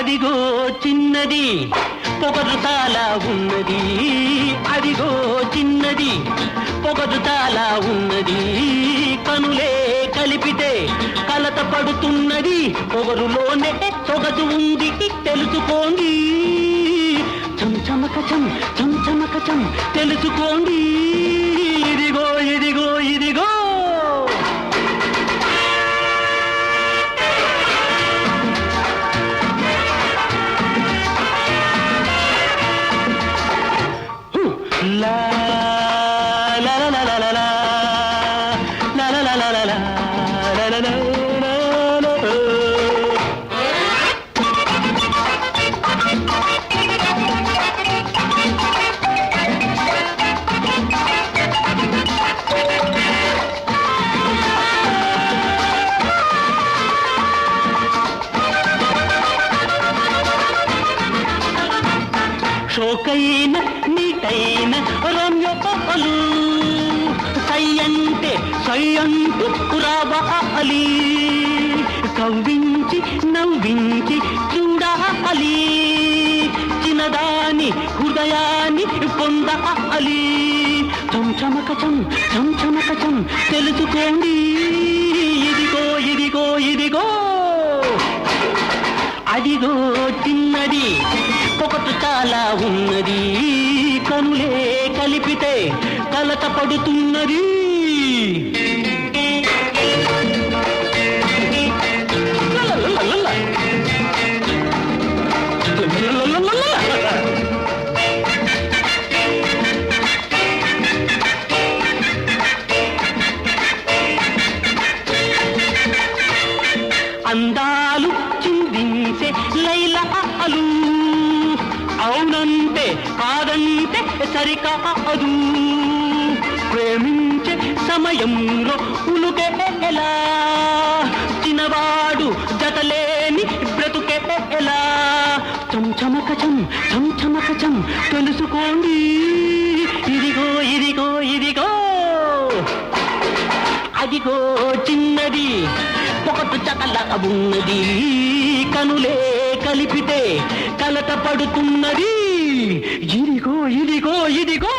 అదిగో చిన్నది పొగరు చాలా ఉన్నది, అదిగో చిన్నది పొగరు చాలా ఉన్నది, కనులే కలిపితే కలత పడుతున్నది, పొగరులోనే సొగసు ఉంది తెలుసుకోండి, చంచమకచం చంచమకచం తెలుసుకోండి, ఇదిగో ఇదిగో ఇదిగో. La la la la la la la la la la la la la la la la. షోకైన నీటైన రమ్యపాలు సయ్యంటే సయ్యంటూ రావాలి, కవ్వించి నవ్వించి చూడాలి, చిన్నదాని హృదయాన్ని పొందాలి, చంచమకచం చంచమకచం తెలుసుకోండి, ఇదిగో ఇదిగో ఇదిగో. అదిగో చిన్నది పొగటు చాలా ఉన్నది, కనులే కలిపితే కలత పడుతున్నది, అందాలు చిందించే లైలాలు, అవునంటే కాదంటే సరికాదు, ప్రేమించే సమయంలో ఉలుకే ఎలా, చిన్నవాడు జతలేని బ్రతుకే ఎలా, చంచమకచం చంచమకచం తెలుసుకోండి, ఇదిగో ఇదిగో ఇదిగో. అదిగో చిన్నది పొగటు చకల ఉన్నది, కనులే కలిపితే కలత పడుతున్నది, ఇదిగో ఇదిగో ఇదిగో.